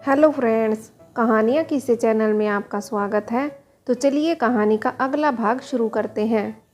Hello friends, कहानियाँ किस्से channel में आपका स्वागत है। तो चलिए कहानी का अगला भाग शुरू करते हैं।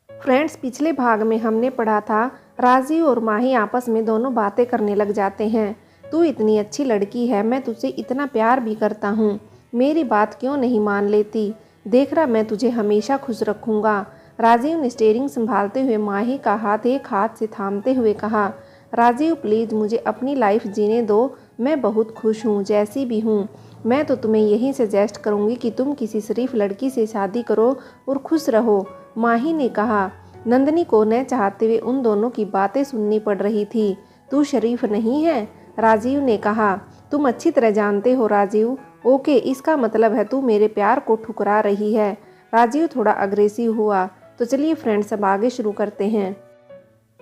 फ्रेंड्स, पिछले भाग में हमने पढ़ा था राजीव और माही आपस में दोनों बातें करने लग जाते हैं। तू इतनी अच्छी लड़की है, मैं तुझसे इतना प्यार भी करता हूँ, मेरी बात क्यों नहीं मान लेती? देख रहा, मैं तुझे हमेशा खुश रखूँगा। राजीव ने स्टीयरिंग संभालते हुए माही का हाथ एक हाथ से थामते हुए कहा, राजीव प्लीज़ मुझे अपनी लाइफ जीने दो, मैं बहुत खुश हूँ जैसी भी हूँ। मैं तो तुम्हें यही सजेस्ट करूँगी कि तुम किसी शरीफ लड़की से शादी करो और खुश रहो, माही ने कहा। नंदनी को न चाहते हुए उन दोनों की बातें सुननी पड़ रही थी। तू शरीफ नहीं है, राजीव ने कहा। तुम अच्छी तरह जानते हो राजीव। ओके, इसका मतलब है तू मेरे प्यार को ठुकरा रही है। राजीव थोड़ा अग्रेसिव हुआ। तो चलिए फ्रेंड्स, अब आगे शुरू करते हैं।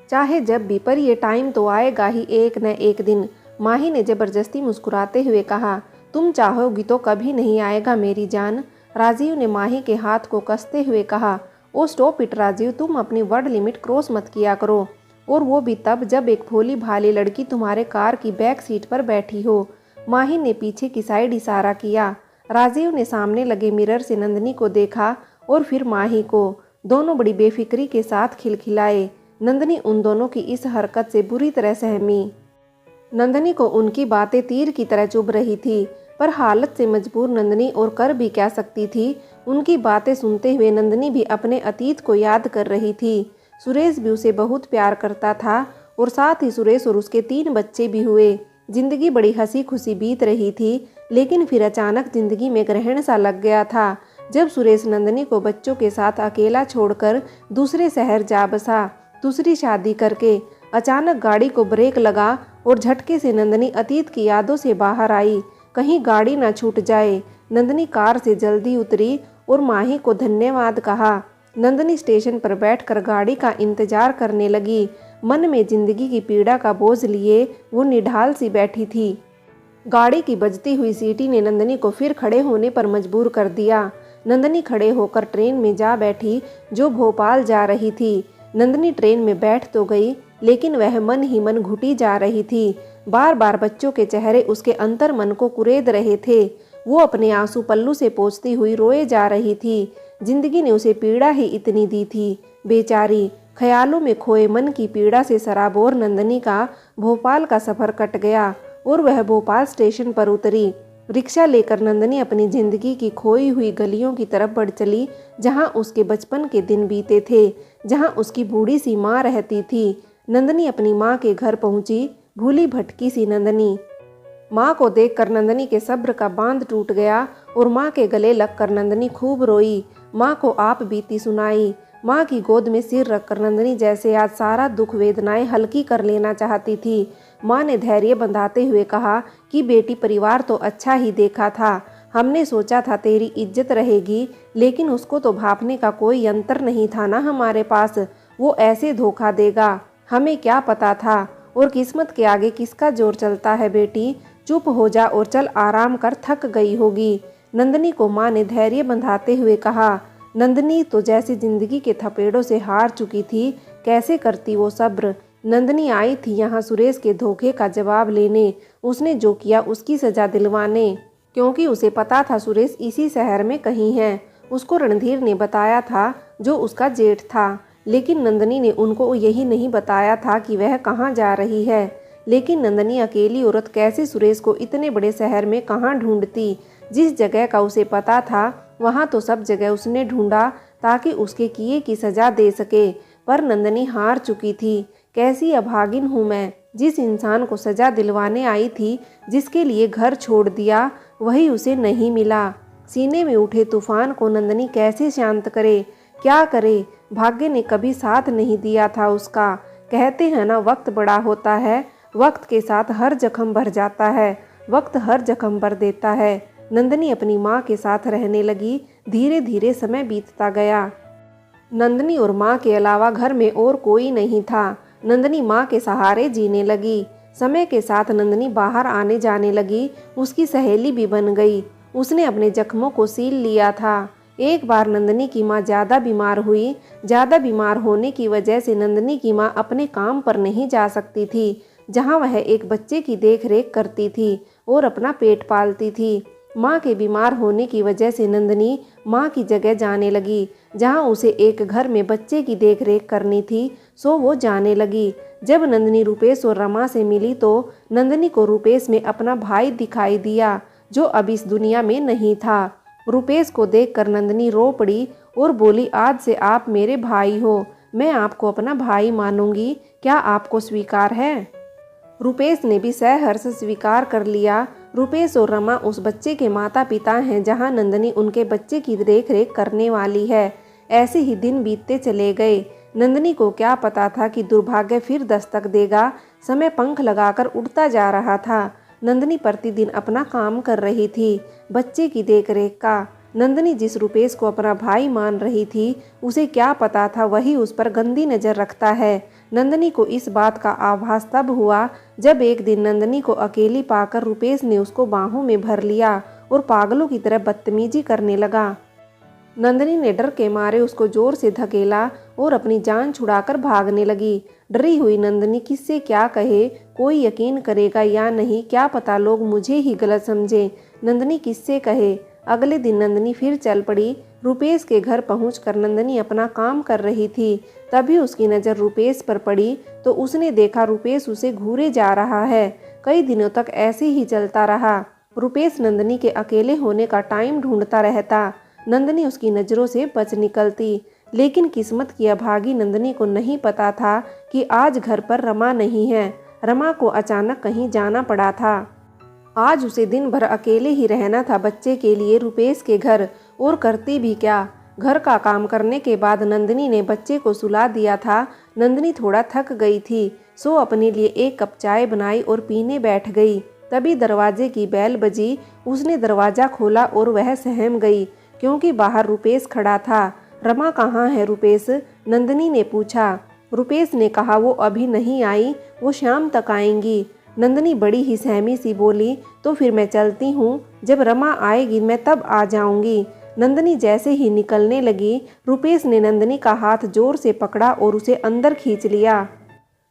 चाहे जब भी, पर ये टाइम तो आएगा ही एक न एक दिन, माही ने जबरदस्ती मुस्कुराते हुए कहा। तुम चाहोगी तो कभी नहीं आएगा मेरी जान, राजीव ने माही के हाथ को कसते हुए कहा। ओ स्टॉप इट राजीव, तुम अपनी वर्ड लिमिट क्रॉस मत किया करो, और वो भी तब जब एक भोली भाली लड़की तुम्हारे कार की बैक सीट पर बैठी हो। माही ने पीछे की साइड इशारा किया। राजीव ने सामने लगे मिरर से नंदनी को देखा और फिर माही को। दोनों बड़ी बेफिक्री के साथ खिलखिलाए। नंदनी उन दोनों की इस हरकत से बुरी तरह सहमी। नंदनी को उनकी बातें तीर की तरह चुभ रही थी, पर हालत से मजबूर नंदनी और कर भी क्या सकती थी। उनकी बातें सुनते हुए नंदनी भी अपने अतीत को याद कर रही थी। सुरेश भी उसे बहुत प्यार करता था, और साथ ही सुरेश और उसके 3 बच्चे भी हुए। जिंदगी बड़ी हंसी खुशी बीत रही थी, लेकिन फिर अचानक जिंदगी में ग्रहण सा लग गया था, जब सुरेश नंदनी को बच्चों के साथ अकेला छोड़कर दूसरे शहर जा बसा, दूसरी शादी करके। अचानक गाड़ी को ब्रेक लगा और झटके से नंदनी अतीत की यादों से बाहर आई। कहीं गाड़ी ना छूट जाए। नंदनी कार से जल्दी उतरी और माही को धन्यवाद कहा। नंदनी स्टेशन पर बैठकर गाड़ी का इंतजार करने लगी। मन में जिंदगी की पीड़ा का बोझ लिए वो निढाल सी बैठी थी। गाड़ी की बजती हुई सीटी ने नंदनी को फिर खड़े होने पर मजबूर कर दिया। नंदनी खड़े होकर ट्रेन में जा बैठी जो भोपाल जा रही थी। नंदनी ट्रेन में बैठ तो गई, लेकिन वह मन ही मन घुटी जा रही थी। बार बार बच्चों के चेहरे उसके अंतर मन को कुरेद रहे थे। वो अपने आंसू पल्लू से पोंछती हुई रोए जा रही थी। जिंदगी ने उसे पीड़ा ही इतनी दी थी, बेचारी। ख्यालों में खोए मन की पीड़ा से सराबोर नंदनी का भोपाल का सफर कट गया और वह भोपाल स्टेशन पर उतरी। रिक्शा लेकर नंदनी अपनी जिंदगी की खोई हुई गलियों की तरफ बढ़ चली, जहां उसके बचपन के दिन बीते थे, जहां उसकी बूढ़ी सी माँ रहती थी। नंदनी अपनी माँ के घर पहुंची, भूली भटकी सी नंदनी। माँ को देखकर नंदनी के सब्र का बांध टूट गया और माँ के गले लगकर नंदनी खूब रोई। माँ को आप बीती सुनाई। माँ की गोद में सिर रखकर नंदनी जैसे आज सारा दुख वेदनाएं हल्की कर लेना चाहती थी। माँ ने धैर्य बंधाते हुए कहा कि बेटी, परिवार तो अच्छा ही देखा था, हमने सोचा था तेरी इज्जत रहेगी, लेकिन उसको तो भांपने का कोई यंत्र नहीं था ना हमारे पास। वो ऐसे धोखा देगा, हमें क्या पता था। और किस्मत के आगे किसका जोर चलता है बेटी, चुप हो जा और चल आराम कर, थक गई होगी, नंदनी को माँ ने धैर्य बंधाते हुए कहा। नंदनी तो जैसे जिंदगी के थपेड़ों से हार चुकी थी, कैसे करती वो सब्र। नंदनी आई थी यहाँ सुरेश के धोखे का जवाब लेने, उसने जो किया उसकी सजा दिलवाने, क्योंकि उसे पता था सुरेश इसी शहर में कहीं है। उसको रणधीर ने बताया था, जो उसका जेठ था, लेकिन नंदनी ने उनको यही नहीं बताया था कि वह कहाँ जा रही है। लेकिन नंदनी अकेली औरत कैसे सुरेश को इतने बड़े शहर में कहाँ ढूंढती। जिस जगह का उसे पता था वहाँ तो सब जगह उसने ढूंढा, ताकि उसके किए की सजा दे सके। पर नंदनी हार चुकी थी। कैसी अभागिन हूँ मैं, जिस इंसान को सजा दिलवाने आई थी, जिसके लिए घर छोड़ दिया, वही उसे नहीं मिला। सीने में उठे तूफान को नंदनी कैसे शांत करे, क्या करे। भाग्य ने कभी साथ नहीं दिया था उसका। कहते हैं ना, वक्त बड़ा होता है, वक्त के साथ हर जख्म भर जाता है, वक्त हर जख्म भर देता है। नंदनी अपनी माँ के साथ रहने लगी। धीरे धीरे समय बीतता गया। नंदनी और माँ के अलावा घर में और कोई नहीं था। नंदनी माँ के सहारे जीने लगी। समय के साथ नंदनी बाहर आने जाने लगी, उसकी सहेली भी बन गई। उसने अपने जख्मों को सील लिया था। एक बार नंदनी की माँ ज़्यादा बीमार हुई। ज़्यादा बीमार होने की वजह से नंदनी की माँ अपने काम पर नहीं जा सकती थी, जहाँ वह एक बच्चे की देखरेख करती थी। और अपना पेट पालती थी। माँ के बीमार होने की वजह से नंदनी माँ की जगह जाने लगी। जहाँ उसे एक घर में बच्चे की देखरेख करनी थी, सो वो जाने लगी। जब नंदनी रुपेश और रमा से मिली तो नंदनी को रुपेश में अपना भाई दिखाई दिया, जो अब इस दुनिया में नहीं था। रुपेश को देखकर नंदनी रो पड़ी और बोली, आज से आप मेरे भाई हो, मैं आपको अपना भाई मानूंगी, क्या आपको स्वीकार है? रुपेश ने भी सहर्ष स्वीकार कर लिया। रुपेश और रमा उस बच्चे के माता पिता हैं जहां नंदनी उनके बच्चे की देख रेख करने वाली है। ऐसे ही दिन बीतते चले गए। नंदनी को क्या पता था कि दुर्भाग्य फिर दस्तक देगा। समय पंख लगाकर उड़ता जा रहा था। नंदनी प्रतिदिन अपना काम कर रही थी, बच्चे की देखरेख का। नंदनी जिस रुपेश को अपना भाई मान रही थी, उसे क्या पता था वही उस पर गंदी नज़र रखता है। नंदनी को इस बात का आभास तब हुआ जब एक दिन नंदनी को अकेली पाकर रुपेश ने उसको बाहों में भर लिया और पागलों की तरह बदतमीजी करने लगा। नंदनी ने डर के मारे उसको जोर से धकेला और अपनी जान छुड़ाकर भागने लगी। डरी हुई नंदनी किससे क्या कहे, कोई यकीन करेगा या नहीं, क्या पता लोग मुझे ही गलत समझे, नंदनी किससे कहे। अगले दिन नंदनी फिर चल पड़ी। रुपेश के घर पहुंचकर नंदनी अपना काम कर रही थी। तभी उसकी नज़र रुपेश पर पड़ी तो उसने देखा रुपेश उसे घूरे जा रहा है। कई दिनों तक ऐसे ही चलता रहा। रुपेश नंदनी के अकेले होने का टाइम ढूंढता रहता। नंदनी उसकी नज़रों से बच निकलती, लेकिन किस्मत की अभागी नंदनी को नहीं पता था कि आज घर पर रमा नहीं है। रमा को अचानक कहीं जाना पड़ा था। आज उसे दिन भर अकेले ही रहना था बच्चे के लिए रुपेश के घर, और करती भी क्या। घर का काम करने के बाद नंदनी ने बच्चे को सुला दिया था। नंदनी थोड़ा थक गई थी, सो अपने लिए एक कप चाय बनाई और पीने बैठ गई। तभी दरवाजे की बेल बजी। उसने दरवाज़ा खोला और वह सहम गई, क्योंकि बाहर रुपेश खड़ा था। रमा कहाँ है रुपेश? नंदनी ने पूछा। रुपेश ने कहा, वो अभी नहीं आई, वो शाम तक आएंगी। नंदनी बड़ी ही सहमी सी बोली, तो फिर मैं चलती हूँ, जब रमा आएगी मैं तब आ जाऊंगी। नंदनी जैसे ही निकलने लगी, रुपेश ने नंदनी का हाथ जोर से पकड़ा और उसे अंदर खींच लिया।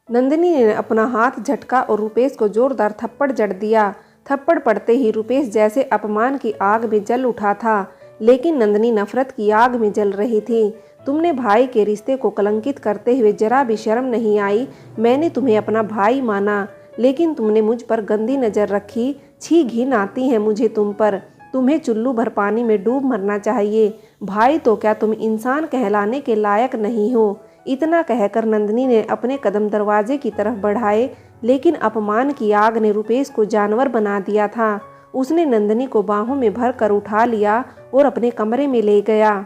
नंदनी ने अपना हाथ झटका और रुपेश को जोरदार थप्पड़ जड़ दिया। थप्पड़ पड़ते ही रुपेश जैसे अपमान की आग में जल उठा था, लेकिन नंदनी नफरत की आग में जल रही थी। तुमने भाई के रिश्ते को कलंकित करते हुए जरा भी शर्म नहीं आई। मैंने तुम्हें अपना भाई माना, लेकिन तुमने मुझ पर गंदी नज़र रखी। छी, घिन आती है मुझे तुम पर। तुम्हें चुल्लू भर पानी में डूब मरना चाहिए। भाई तो क्या, तुम इंसान कहलाने के लायक नहीं हो। इतना कहकर नंदनी ने अपने कदम दरवाजे की तरफ बढ़ाए, लेकिन अपमान की आग ने रुपेश को जानवर बना दिया था। उसने नंदनी को बाहों में भर कर उठा लिया और अपने कमरे में ले गया,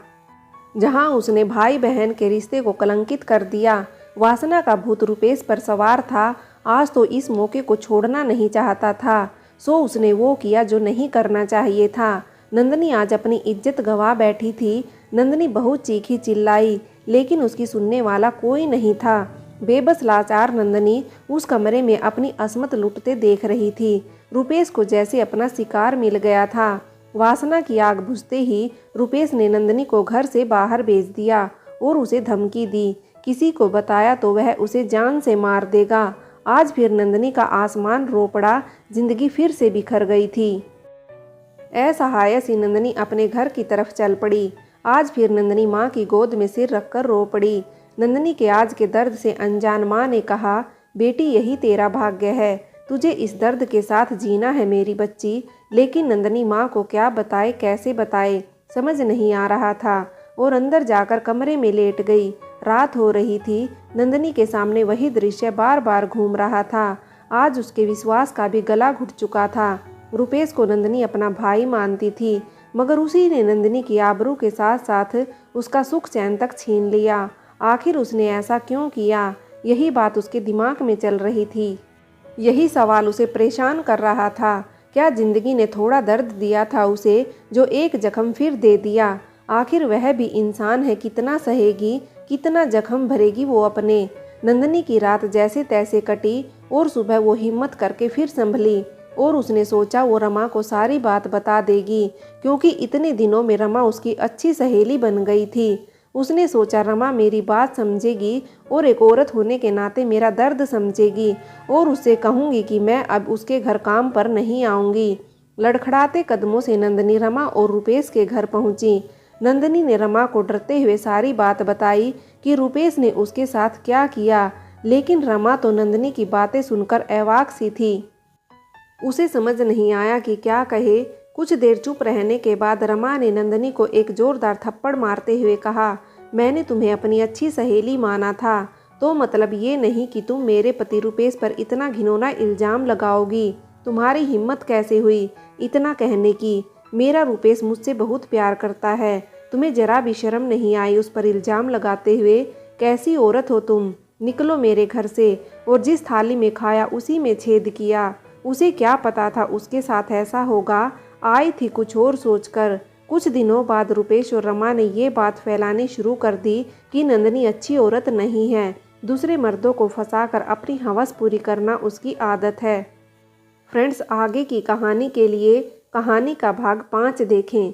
जहां उसने भाई बहन के रिश्ते को कलंकित कर दिया। वासना का भूत रुपेश पर सवार था। आज तो इस मौके को छोड़ना नहीं चाहता था, सो उसने वो किया जो नहीं करना चाहिए था। नंदनी आज अपनी इज्जत गंवा बैठी थी। नंदनी बहुत चीखी चिल्लाई, लेकिन उसकी सुनने वाला कोई नहीं था। बेबस लाचार नंदनी उस कमरे में अपनी असमत लुटते देख रही थी। रुपेश को जैसे अपना शिकार मिल गया था। वासना की आग बुझते ही रुपेश ने नंदनी को घर से बाहर भेज दिया और उसे धमकी दी, किसी को बताया तो वह उसे जान से मार देगा। आज फिर नंदनी का आसमान रो पड़ा। जिंदगी फिर से बिखर गई थी। असहाय सी नंदनी अपने घर की तरफ चल पड़ी। आज फिर नंदनी माँ की गोद में सिर रखकर रो पड़ी। नंदनी के आज के दर्द से अनजान माँ ने कहा, बेटी यही तेरा भाग्य है, तुझे इस दर्द के साथ जीना है मेरी बच्ची। लेकिन नंदनी माँ को क्या बताए, कैसे बताए, समझ नहीं आ रहा था और अंदर जाकर कमरे में लेट गई। रात हो रही थी। नंदनी के सामने वही दृश्य बार बार घूम रहा था। आज उसके विश्वास का भी गला घुट चुका था। रुपेश को नंदनी अपना भाई मानती थी, मगर उसी ने नंदनी की आबरू के साथ साथ उसका सुख चैन तक छीन लिया। आखिर उसने ऐसा क्यों किया? यही बात उसके दिमाग में चल रही थी। यही सवाल उसे परेशान कर रहा था। क्या जिंदगी ने थोड़ा दर्द दिया था उसे, जो एक जख्म फिर दे दिया? आखिर वह भी इंसान है, कितना सहेगी, कितना जख्म भरेगी वो अपने। नंदनी की रात जैसे तैसे कटी और सुबह वो हिम्मत करके फिर संभली और उसने सोचा वो रमा को सारी बात बता देगी, क्योंकि इतने दिनों में रमा उसकी अच्छी सहेली बन गई थी। उसने सोचा रमा मेरी बात समझेगी और एक औरत होने के नाते मेरा दर्द समझेगी और उससे कहूँगी कि मैं अब उसके घर काम पर नहीं आऊँगी। लड़खड़ाते कदमों से नंदनी रमा और रुपेश के घर पहुंची। नंदनी ने रमा को डरते हुए सारी बात बताई कि रुपेश ने उसके साथ क्या किया, लेकिन रमा तो नंदनी की बातें सुनकर अवाक सी थी। उसे समझ नहीं आया कि क्या कहे। कुछ देर चुप रहने के बाद रमा ने नंदनी को एक जोरदार थप्पड़ मारते हुए कहा, मैंने तुम्हें अपनी अच्छी सहेली माना था, तो मतलब ये नहीं कि तुम मेरे पति रुपेश पर इतना घिनौना इल्ज़ाम लगाओगी। तुम्हारी हिम्मत कैसे हुई इतना कहने की? मेरा रुपेश मुझसे बहुत प्यार करता है, तुम्हें जरा भी शर्म नहीं आई उस पर इल्ज़ाम लगाते हुए? कैसी औरत हो तुम? निकलो मेरे घर से। और जिस थाली में खाया उसी में छेद किया। उसे क्या पता था उसके साथ ऐसा होगा। आई थी कुछ और सोचकर। कुछ दिनों बाद रुपेश और रमा ने ये बात फैलानी शुरू कर दी कि नंदनी अच्छी औरत नहीं है, दूसरे मर्दों को फंसाकर अपनी हवस पूरी करना उसकी आदत है। फ्रेंड्स, आगे की कहानी के लिए कहानी का भाग 5 देखें।